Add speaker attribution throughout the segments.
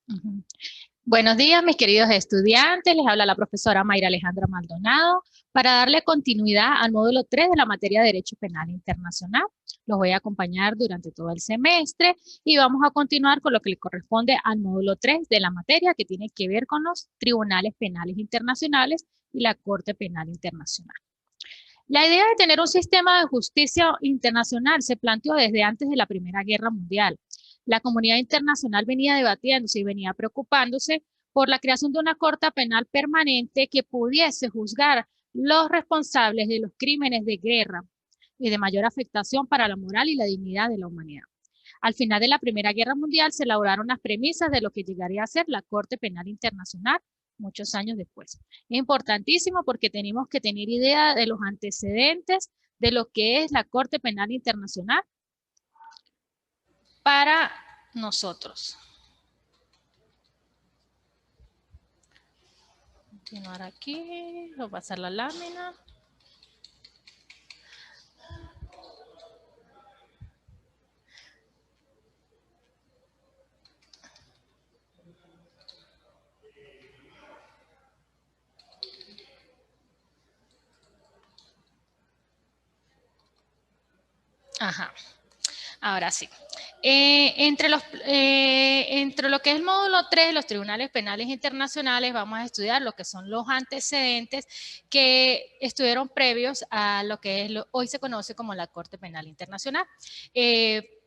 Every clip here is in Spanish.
Speaker 1: Ujú. Buenos días, mis queridos estudiantes. Les habla la profesora Mayra Alejandra Maldonado para darle continuidad al módulo 3 de la materia de Derecho Penal Internacional. Los voy a acompañar durante todo el semestre y vamos a continuar con lo que le corresponde al módulo 3 de la materia que tiene que ver con los tribunales penales internacionales y la Corte Penal Internacional. La idea de tener un sistema de justicia internacional se planteó desde antes de la Primera Guerra Mundial. La comunidad internacional venía debatiéndose y venía preocupándose por la creación de una corte penal permanente que pudiese juzgar los responsables de los crímenes de guerra y de mayor afectación para la moral y la dignidad de la humanidad. Al final de la Primera Guerra Mundial se elaboraron las premisas de lo que llegaría a ser la Corte Penal Internacional muchos años después. Es importantísimo porque tenemos que tener idea de los antecedentes de lo que es la Corte Penal Internacional para nosotros. Continuar aquí, voy a pasar la lámina. Ajá, ahora sí. Entre lo que es el módulo 3, los tribunales penales internacionales, vamos a estudiar lo que son los antecedentes que estuvieron previos a lo que es hoy se conoce como la Corte Penal Internacional.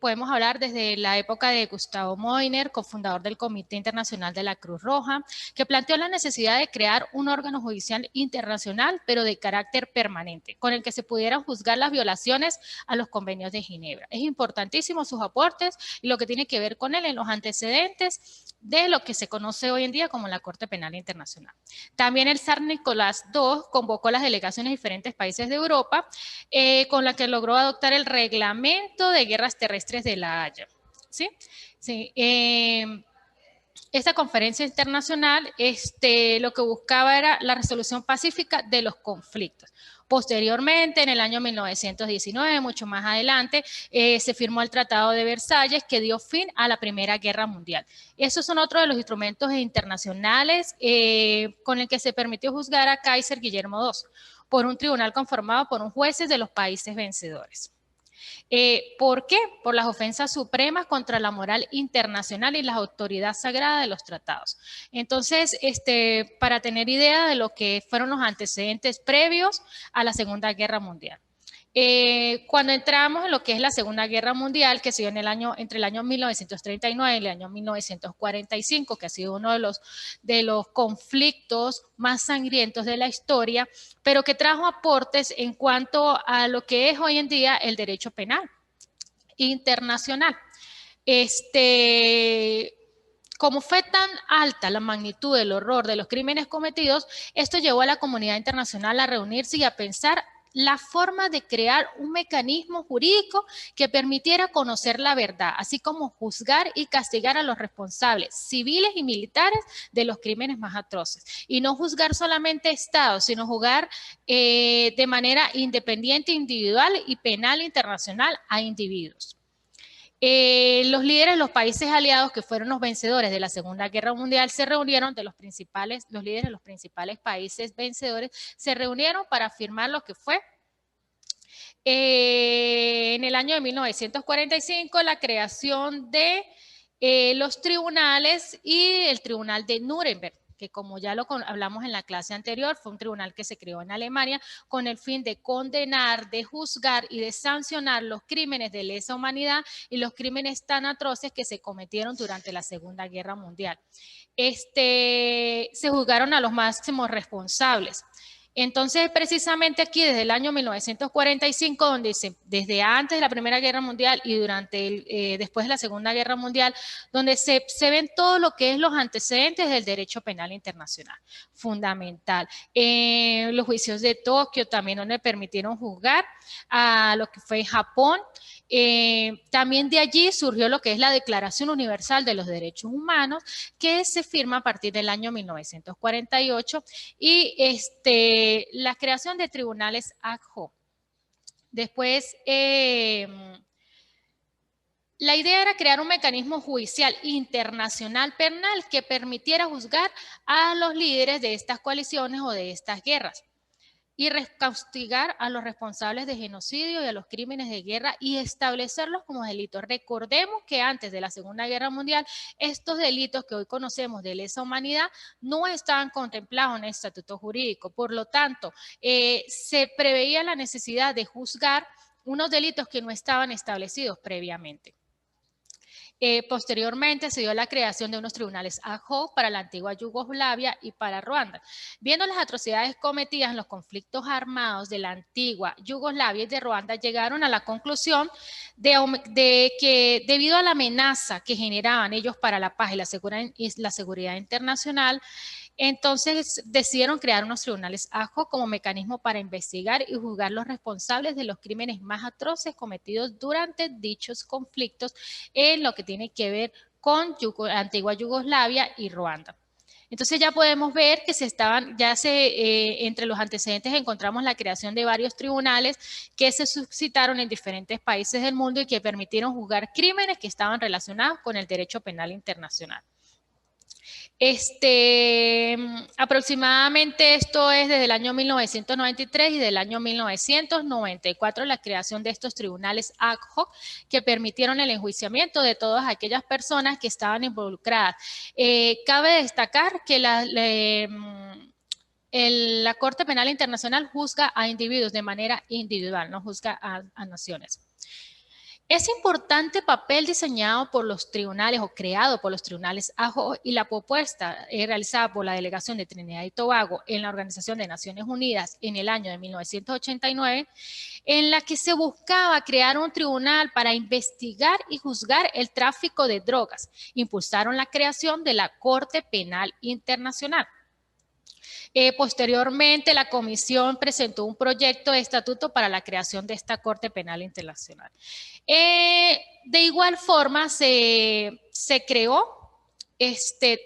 Speaker 1: Podemos hablar desde la época de Gustavo Moyner, cofundador del Comité Internacional de la Cruz Roja, que planteó la necesidad de crear un órgano judicial internacional, pero de carácter permanente, con el que se pudieran juzgar las violaciones a los convenios de Ginebra. Es importantísimo sus aportes y lo que tiene que ver con él en los antecedentes de lo que se conoce hoy en día como la Corte Penal Internacional. También el zar Nicolás II convocó a las delegaciones de diferentes países de Europa, con la que logró adoptar el reglamento de guerras terrestres de La Haya. ¿Sí? Sí. Esta conferencia internacional lo que buscaba era la resolución pacífica de los conflictos. Posteriormente, en el año 1919, mucho más adelante, se firmó el Tratado de Versalles que dio fin a la Primera Guerra Mundial. Esos son otros de los instrumentos internacionales con el que se permitió juzgar a Kaiser Guillermo II por un tribunal conformado por un jueces de los países vencedores. ¿Por qué? Por las ofensas supremas contra la moral internacional y la autoridad sagrada de los tratados. Entonces, para tener idea de lo que fueron los antecedentes previos a la Segunda Guerra Mundial. Cuando entramos en lo que es la Segunda Guerra Mundial, que se dio entre el año 1939 y el año 1945, que ha sido uno de los conflictos más sangrientos de la historia, pero que trajo aportes en cuanto a lo que es hoy en día el derecho penal internacional. Como fue tan alta la magnitud del horror de los crímenes cometidos, esto llevó a la comunidad internacional a reunirse y a pensar la forma de crear un mecanismo jurídico que permitiera conocer la verdad, así como juzgar y castigar a los responsables civiles y militares de los crímenes más atroces. Y no juzgar solamente estados, sino juzgar de manera independiente, individual y penal internacional a individuos. Los líderes de los países aliados, que fueron los vencedores de la Segunda Guerra Mundial, se reunieron los líderes de los principales países vencedores, se reunieron para firmar lo que fue en el año de 1945 la creación de los tribunales y el Tribunal de Nuremberg, que como ya lo hablamos en la clase anterior, fue un tribunal que se creó en Alemania con el fin de condenar, de juzgar y de sancionar los crímenes de lesa humanidad y los crímenes tan atroces que se cometieron durante la Segunda Guerra Mundial. Se juzgaron a los máximos responsables. Entonces, precisamente aquí, desde el año 1945, donde desde antes de la Primera Guerra Mundial y después de la Segunda Guerra Mundial, donde se ven todo lo que es los antecedentes del derecho penal internacional, fundamental. Los juicios de Tokio también, donde permitieron juzgar a lo que fue Japón. También de allí surgió lo que es la Declaración Universal de los Derechos Humanos, que se firma a partir del año 1948, y la creación de tribunales ad hoc. Después, La idea era crear un mecanismo judicial internacional penal que permitiera juzgar a los líderes de estas coaliciones o de estas guerras y castigar a los responsables de genocidio y a los crímenes de guerra y establecerlos como delitos. Recordemos que antes de la Segunda Guerra Mundial, estos delitos que hoy conocemos de lesa humanidad no estaban contemplados en el estatuto jurídico. Por lo tanto, se preveía la necesidad de juzgar unos delitos que no estaban establecidos previamente. Posteriormente se dio la creación de unos tribunales ad hoc para la antigua Yugoslavia y para Ruanda. Viendo las atrocidades cometidas en los conflictos armados de la antigua Yugoslavia y de Ruanda, llegaron a la conclusión de que debido a la amenaza que generaban ellos para la paz y la seguridad internacional, entonces decidieron crear unos tribunales ad hoc como mecanismo para investigar y juzgar los responsables de los crímenes más atroces cometidos durante dichos conflictos en lo que tiene que ver con la antigua Yugoslavia y Ruanda. Entonces ya podemos ver que entre los antecedentes encontramos la creación de varios tribunales que se suscitaron en diferentes países del mundo y que permitieron juzgar crímenes que estaban relacionados con el derecho penal internacional. Aproximadamente esto es desde el año 1993 y del año 1994 la creación de estos tribunales ad hoc que permitieron el enjuiciamiento de todas aquellas personas que estaban involucradas. Cabe destacar que la Corte Penal Internacional juzga a individuos de manera individual, no juzga a naciones. Ese importante papel diseñado por los tribunales o creado por los tribunales ad hoc y la propuesta realizada por la delegación de Trinidad y Tobago en la Organización de Naciones Unidas en el año de 1989, en la que se buscaba crear un tribunal para investigar y juzgar el tráfico de drogas, impulsaron la creación de la Corte Penal Internacional. Posteriormente, la comisión presentó un proyecto de estatuto para la creación de esta Corte Penal Internacional. De igual forma, se creó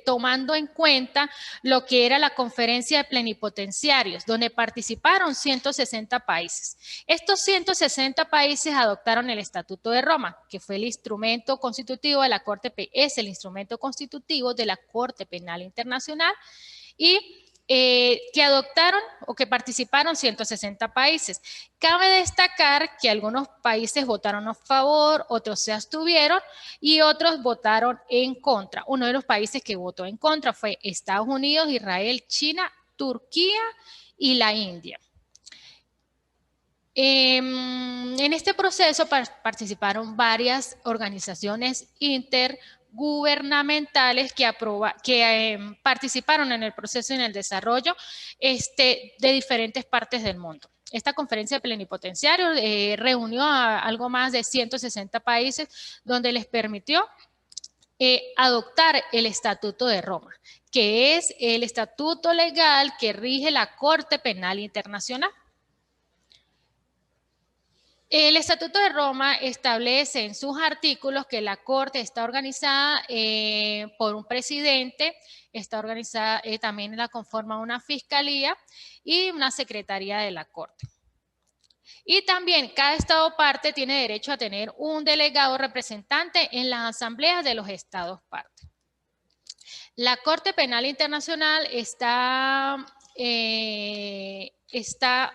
Speaker 1: tomando en cuenta lo que era la conferencia de plenipotenciarios, donde participaron 160 países. Estos 160 países adoptaron el Estatuto de Roma, que fue el instrumento constitutivo de la Corte, es el instrumento constitutivo de la Corte Penal Internacional y que adoptaron o que participaron 160 países. Cabe destacar que algunos países votaron a favor, otros se abstuvieron y otros votaron en contra. Uno de los países que votó en contra fue Estados Unidos, Israel, China, Turquía y la India. En este proceso participaron varias organizaciones intergubernamentales que participaron en el proceso y en el desarrollo de diferentes partes del mundo. Esta conferencia de plenipotenciarios reunió a algo más de 160 países donde les permitió adoptar el Estatuto de Roma, que es el estatuto legal que rige la Corte Penal Internacional. El Estatuto de Roma establece en sus artículos que la Corte está organizada por un presidente, está organizada, también la conforma una fiscalía y una secretaría de la Corte. Y también cada Estado parte tiene derecho a tener un delegado representante en las asambleas de los Estados parte. La Corte Penal Internacional está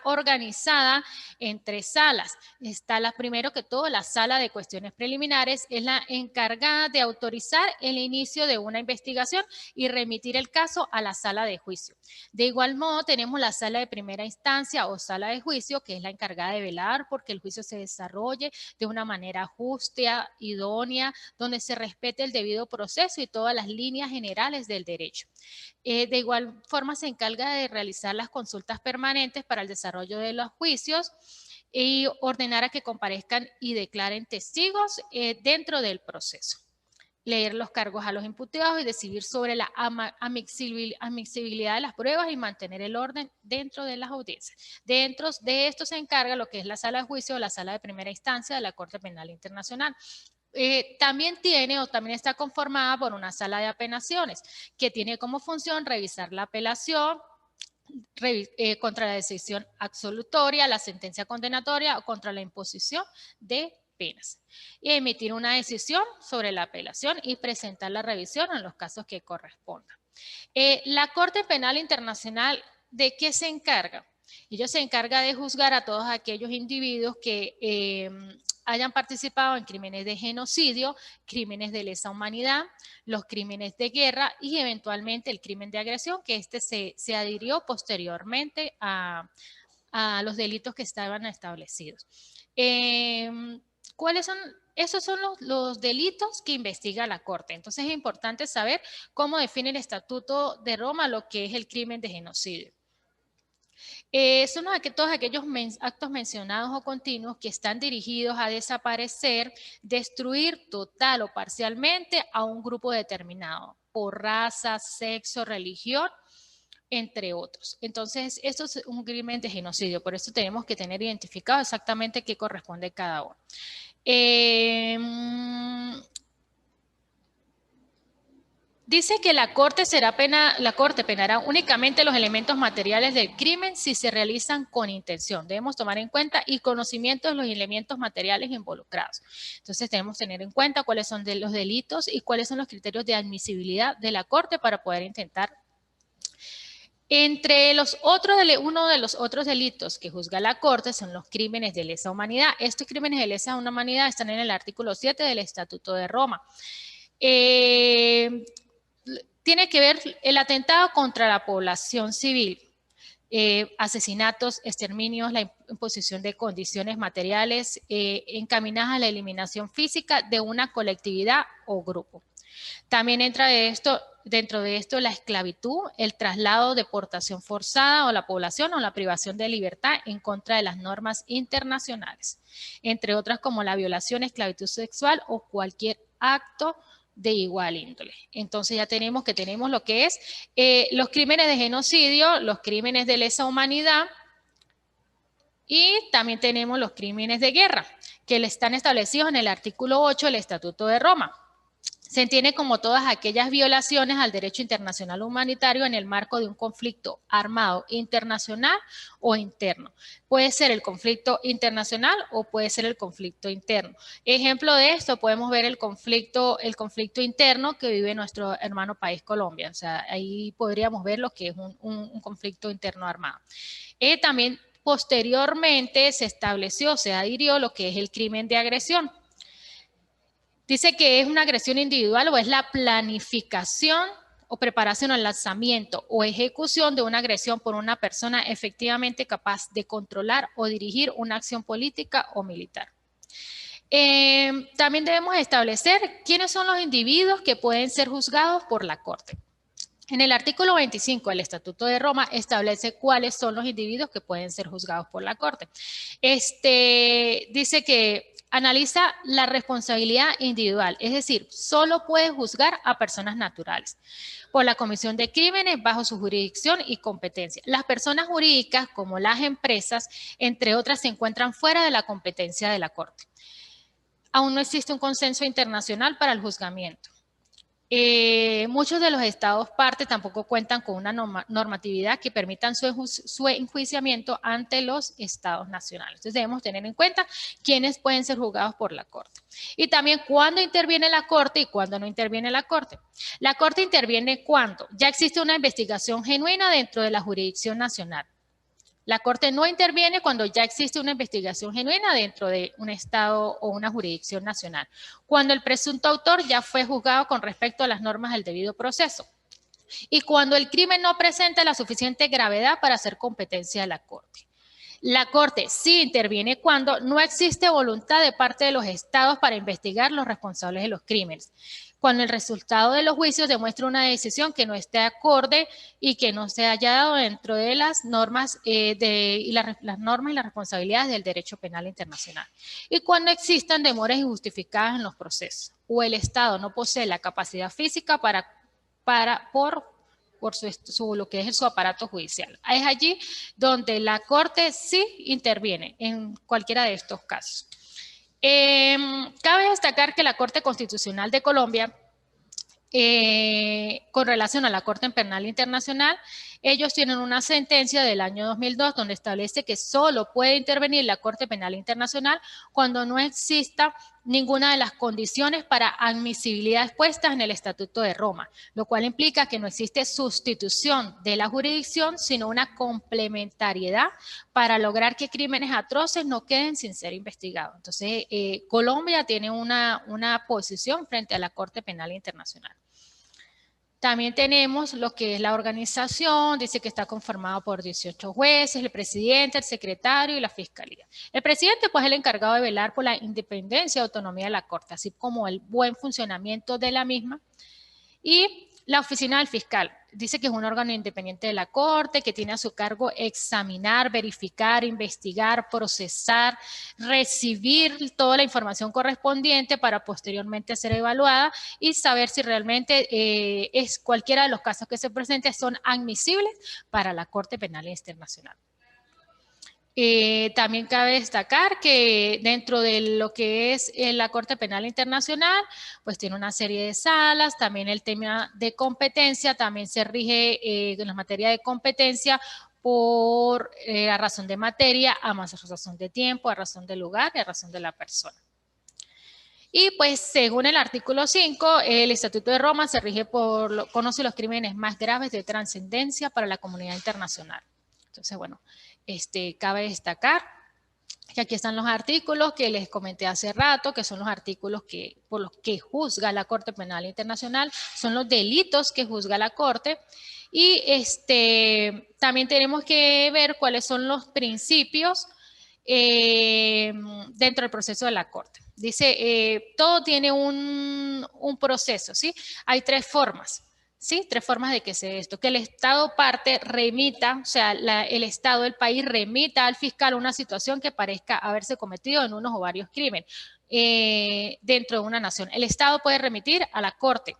Speaker 1: organizada en 3 salas. Está primero que todo la sala de cuestiones preliminares, es la encargada de autorizar el inicio de una investigación y remitir el caso a la sala de juicio. De igual modo tenemos la sala de primera instancia o sala de juicio, que es la encargada de velar porque el juicio se desarrolle de una manera justa, idónea, donde se respete el debido proceso y todas las líneas generales del derecho. De igual forma se encarga de realizar las consultas permanentes para el desarrollo de los juicios y ordenar a que comparezcan y declaren testigos dentro del proceso. Leer los cargos a los imputados y decidir sobre la admisibilidad de las pruebas y mantener el orden dentro de las audiencias. Dentro de esto se encarga lo que es la sala de juicio o la sala de primera instancia de la Corte Penal Internacional. También está conformada por una sala de apelaciones que tiene como función revisar la apelación contra la decisión absolutoria, la sentencia condenatoria o contra la imposición de penas y emitir una decisión sobre la apelación y presentar la revisión en los casos que correspondan. La Corte Penal Internacional, ¿de qué se encarga? Ellos se encarga de juzgar a todos aquellos individuos que hayan participado en crímenes de genocidio, crímenes de lesa humanidad, los crímenes de guerra y eventualmente el crimen de agresión, que se adhirió posteriormente a los delitos que estaban establecidos. ¿Cuáles son? Esos son los delitos que investiga la Corte. Entonces es importante saber cómo define el Estatuto de Roma lo que es el crimen de genocidio. Son todos aquellos actos mencionados o continuos que están dirigidos a desaparecer, destruir total o parcialmente a un grupo determinado por raza, sexo, religión, entre otros. Entonces, esto es un crimen de genocidio, por eso tenemos que tener identificado exactamente qué corresponde cada uno. Dice que la Corte penará únicamente los elementos materiales del crimen si se realizan con intención. Debemos tomar en cuenta y conocimiento de los elementos materiales involucrados. Entonces tenemos que tener en cuenta cuáles son los delitos y cuáles son los criterios de admisibilidad de la Corte para poder intentar. Uno de los otros delitos que juzga la Corte son los crímenes de lesa humanidad. Estos crímenes de lesa humanidad están en el artículo 7 del Estatuto de Roma. Tiene que ver el atentado contra la población civil, asesinatos, exterminios, la imposición de condiciones materiales encaminadas a la eliminación física de una colectividad o grupo. También entra dentro de esto la esclavitud, el traslado, deportación forzada o la población o la privación de libertad en contra de las normas internacionales, entre otras como la violación, esclavitud sexual o cualquier acto de igual índole. Entonces ya tenemos lo que es los crímenes de genocidio, los crímenes de lesa humanidad y también tenemos los crímenes de guerra, que están establecidos en el artículo 8 del Estatuto de Roma. Se entiende como todas aquellas violaciones al derecho internacional humanitario en el marco de un conflicto armado internacional o interno. Puede ser el conflicto internacional o puede ser el conflicto interno. Ejemplo de esto, podemos ver el conflicto interno que vive nuestro hermano país Colombia. O sea, ahí podríamos ver lo que es un conflicto interno armado. También posteriormente se adhirió lo que es el crimen de agresión. Dice que es una agresión individual o es la planificación o preparación al lanzamiento o ejecución de una agresión por una persona efectivamente capaz de controlar o dirigir una acción política o militar. También debemos establecer quiénes son los individuos que pueden ser juzgados por la Corte. En el artículo 25 del Estatuto de Roma establece cuáles son los individuos que pueden ser juzgados por la Corte. Dice que analiza la responsabilidad individual, es decir, solo puede juzgar a personas naturales por la comisión de crímenes bajo su jurisdicción y competencia. Las personas jurídicas, como las empresas, entre otras, se encuentran fuera de la competencia de la Corte. Aún no existe un consenso internacional para el juzgamiento. Muchos de los estados parte tampoco cuentan con una normatividad que permitan su enjuiciamiento ante los estados nacionales. Entonces debemos tener en cuenta quiénes pueden ser juzgados por la Corte. Y también cuándo interviene la Corte y cuándo no interviene la Corte. La Corte interviene cuando ya existe una investigación genuina dentro de la jurisdicción nacional. La Corte no interviene cuando ya existe una investigación genuina dentro de un estado o una jurisdicción nacional, cuando el presunto autor ya fue juzgado con respecto a las normas del debido proceso y cuando el crimen no presenta la suficiente gravedad para ser competencia de la Corte. La Corte sí interviene cuando no existe voluntad de parte de los estados para investigar los responsables de los crímenes, cuando el resultado de los juicios demuestra una decisión que no esté acorde y que no se haya dado dentro de las normas las normas y las responsabilidades del derecho penal internacional. Y cuando existan demoras injustificadas en los procesos o el Estado no posee la capacidad física por lo que es su aparato judicial. Es allí donde la Corte sí interviene en cualquiera de estos casos. Cabe destacar que la Corte Constitucional de Colombia, con relación a la Corte Penal Internacional, Ellos tienen una sentencia del año 2002 donde establece que solo puede intervenir la Corte Penal Internacional cuando no exista ninguna de las condiciones para admisibilidad expuestas en el Estatuto de Roma, lo cual implica que no existe sustitución de la jurisdicción, sino una complementariedad para lograr que crímenes atroces no queden sin ser investigados. Entonces, Colombia tiene una posición frente a la Corte Penal Internacional. También tenemos lo que es la organización, dice que está conformado por 18 jueces, el presidente, el secretario y la fiscalía. El presidente pues es el encargado de velar por la independencia y autonomía de la Corte, así como el buen funcionamiento de la misma. Y la oficina del fiscal dice que es un órgano independiente de la Corte, que tiene a su cargo examinar, verificar, investigar, procesar, recibir toda la información correspondiente para posteriormente ser evaluada y saber si realmente es cualquiera de los casos que se presenten son admisibles para la Corte Penal Internacional. También cabe destacar que dentro de lo que es la Corte Penal Internacional, pues tiene una serie de salas, también el tema de competencia, también se rige en la materia de competencia por a razón de materia, a más razón de tiempo, a razón de lugar y a razón de la persona. Y pues según el artículo 5, el Estatuto de Roma se rige por, conoce los crímenes más graves de trascendencia para la comunidad internacional. Entonces, bueno, cabe destacar que aquí están los artículos que les comenté hace rato, que son los artículos por los que juzga la Corte Penal Internacional, son los delitos que juzga la Corte. Y también tenemos que ver cuáles son los principios dentro del proceso de la Corte. Dice, todo tiene un proceso, ¿sí? Hay tres formas. ¿Sí? Tres formas de que se dé esto. Que el Estado parte remita, o sea, el Estado, el país remita al fiscal una situación que parezca haberse cometido en unos o varios crímenes dentro de una nación. El Estado puede remitir a la Corte.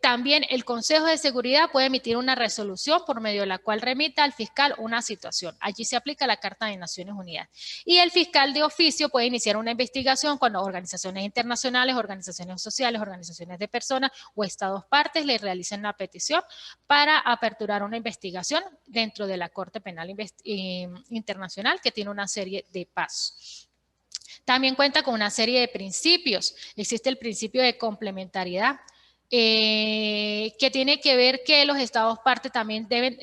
Speaker 1: También el Consejo de Seguridad puede emitir una resolución por medio de la cual remita al fiscal una situación. Allí se aplica la Carta de Naciones Unidas. Y el fiscal de oficio puede iniciar una investigación cuando organizaciones internacionales, organizaciones sociales, organizaciones de personas o estados partes le realicen la petición para aperturar una investigación dentro de la Corte Penal Internacional que tiene una serie de pasos. También cuenta con una serie de principios. Existe el principio de complementariedad, que tiene que ver que los estados parte también deben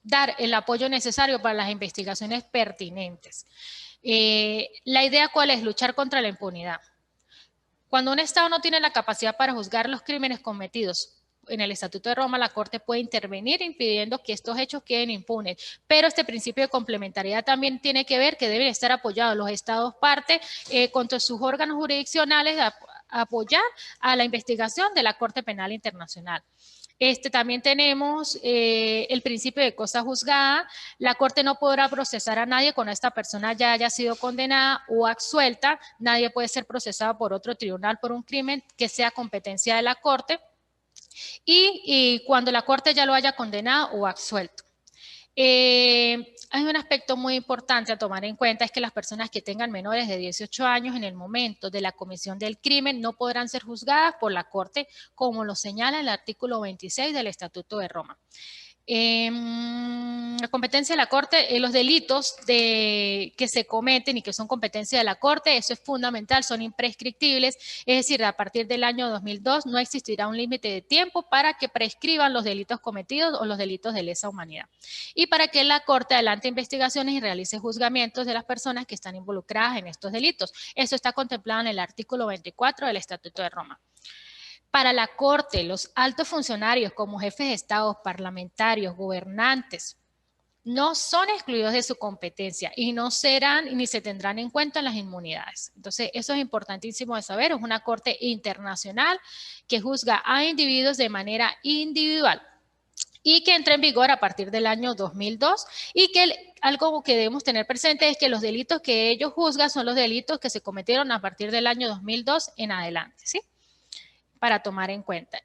Speaker 1: dar el apoyo necesario para las investigaciones pertinentes. La idea ¿cuál es? Luchar contra la impunidad. Cuando un estado no tiene la capacidad para juzgar los crímenes cometidos en el Estatuto de Roma, la Corte puede intervenir impidiendo que estos hechos queden impunes. Pero este principio de complementariedad también tiene que ver que deben estar apoyados los estados parte contra sus órganos jurisdiccionales a apoyar a la investigación de la Corte Penal Internacional. También tenemos el principio de cosa juzgada. La Corte no podrá procesar a nadie cuando esta persona ya haya sido condenada o absuelta. Nadie puede ser procesado por otro tribunal por un crimen que sea competencia de la Corte. Y cuando la Corte ya lo haya condenado o absuelto. Hay un aspecto muy importante a tomar en cuenta, es que las personas que tengan menores de 18 años en el momento de la comisión del crimen no podrán ser juzgadas por la Corte, como lo señala el artículo 26 del Estatuto de Roma. La competencia de la Corte, los delitos que se cometen y que son competencia de la Corte, eso es fundamental, son imprescriptibles, es decir, a partir del año 2002 no existirá un límite de tiempo para que prescriban los delitos cometidos o los delitos de lesa humanidad. Y para que la Corte adelante investigaciones y realice juzgamientos de las personas que están involucradas en estos delitos. Eso está contemplado en el artículo 24 del Estatuto de Roma. Para la Corte, los altos funcionarios como jefes de Estado, parlamentarios, gobernantes, no son excluidos de su competencia y no serán ni se tendrán en cuenta en las inmunidades. Entonces, eso es importantísimo de saber. Es una Corte internacional que juzga a individuos de manera individual y que entra en vigor a partir del año 2002 y que algo que debemos tener presente es que los delitos que ellos juzgan son los delitos que se cometieron a partir del año 2002 en adelante, ¿sí? Para tomar en cuenta.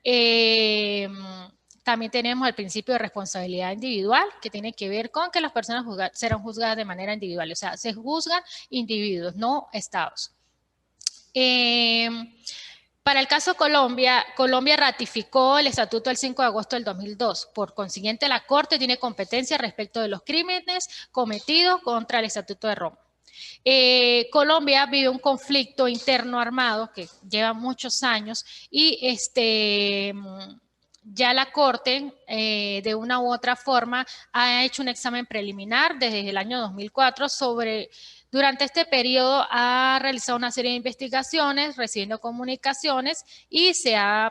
Speaker 1: También tenemos el principio de responsabilidad individual, que tiene que ver con que las personas serán juzgadas de manera individual, o sea, se juzgan individuos, no estados. Para el caso Colombia, Colombia ratificó el Estatuto el 5 de agosto del 2002. Por consiguiente, la Corte tiene competencia respecto de los crímenes cometidos contra el Estatuto de Roma. Colombia vive un conflicto interno armado que lleva muchos años y ya la Corte, de una u otra forma, ha hecho un examen preliminar desde el año 2004 sobre. Durante este periodo ha realizado una serie de investigaciones, recibiendo comunicaciones y ha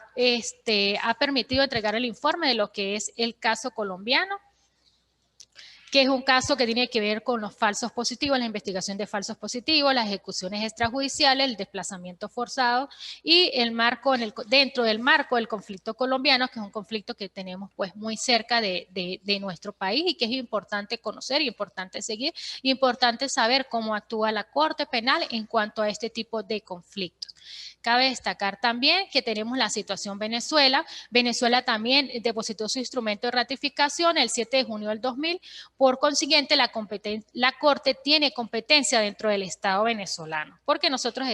Speaker 1: permitido entregar el informe de lo que es el caso colombiano, que es un caso que tiene que ver con los falsos positivos, la investigación de falsos positivos, las ejecuciones extrajudiciales, el desplazamiento forzado y el marco dentro del marco del conflicto colombiano, que es un conflicto que tenemos pues muy cerca de nuestro país y que es importante conocer, importante seguir, importante saber cómo actúa la Corte Penal en cuanto a este tipo de conflictos. Cabe destacar también que tenemos la situación Venezuela. Venezuela también depositó su instrumento de ratificación el 7 de junio del 2000. Por consiguiente, la Corte tiene competencia dentro del Estado venezolano, porque nosotros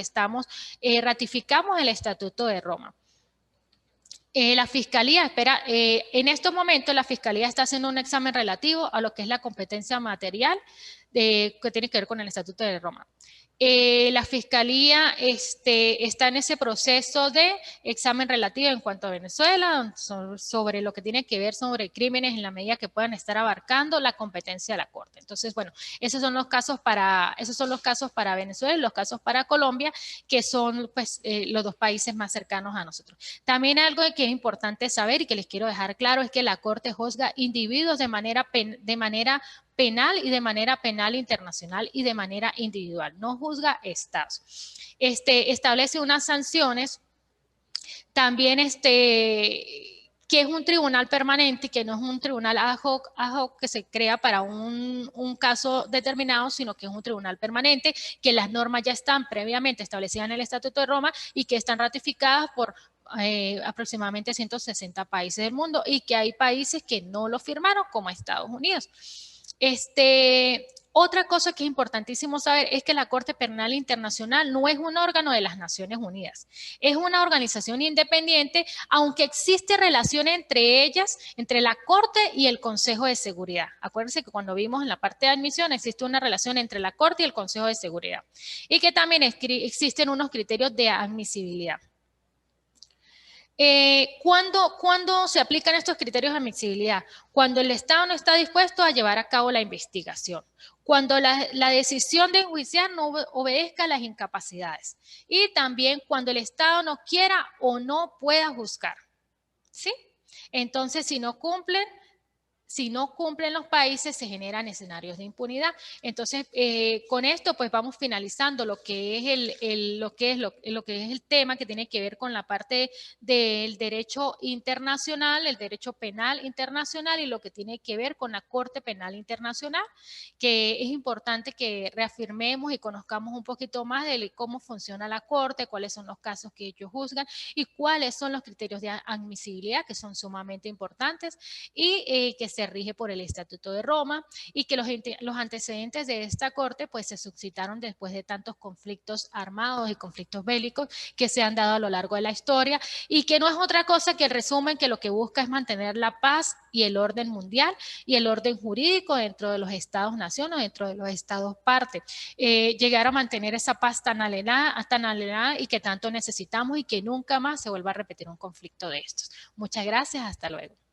Speaker 1: ratificamos el Estatuto de Roma. La Fiscalía en estos momentos la Fiscalía está haciendo un examen relativo a lo que es la competencia material que tiene que ver con el Estatuto de Roma. La Fiscalía está en ese proceso de examen relativo en cuanto a Venezuela, sobre lo que tiene que ver sobre crímenes en la medida que puedan estar abarcando la competencia de la Corte. Entonces, bueno, esos son los casos para Venezuela y los casos para Colombia, que son pues, los dos países más cercanos a nosotros. También algo que es importante saber y que les quiero dejar claro es que la Corte juzga individuos de manera penal y de manera penal internacional y de manera individual, no juzga estados. Establece unas sanciones, también que es un tribunal permanente y que no es un tribunal ad hoc que se crea para un caso determinado, sino que es un tribunal permanente, que las normas ya están previamente establecidas en el Estatuto de Roma y que están ratificadas por aproximadamente 160 países del mundo y que hay países que no lo firmaron, como Estados Unidos. Otra cosa que es importantísimo saber es que la Corte Penal Internacional no es un órgano de las Naciones Unidas, es una organización independiente, aunque existe relación entre ellas, entre la Corte y el Consejo de Seguridad. Acuérdense que cuando vimos en la parte de admisión existe una relación entre la Corte y el Consejo de Seguridad y que también existen unos criterios de admisibilidad. ¿Cuándo se aplican estos criterios de admisibilidad? Cuando el Estado no está dispuesto a llevar a cabo la investigación, cuando la decisión de enjuiciar no obedezca a las incapacidades y también cuando el Estado no quiera o no pueda juzgar. ¿Sí? Entonces, si no cumplen los países, se generan escenarios de impunidad. Entonces, con esto, pues vamos finalizando lo que es lo que es el tema que tiene que ver con la parte del derecho internacional, el derecho penal internacional y lo que tiene que ver con la Corte Penal Internacional, que es importante que reafirmemos y conozcamos un poquito más de cómo funciona la Corte, cuáles son los casos que ellos juzgan y cuáles son los criterios de admisibilidad, que son sumamente importantes y que se rige por el Estatuto de Roma y que los antecedentes de esta Corte pues se suscitaron después de tantos conflictos armados y conflictos bélicos que se han dado a lo largo de la historia y que no es otra cosa que el resumen que lo que busca es mantener la paz y el orden mundial y el orden jurídico dentro de los Estados-nación o dentro de los Estados-parte. Llegar a mantener esa paz tan anhelada y que tanto necesitamos y que nunca más se vuelva a repetir un conflicto de estos. Muchas gracias, hasta luego.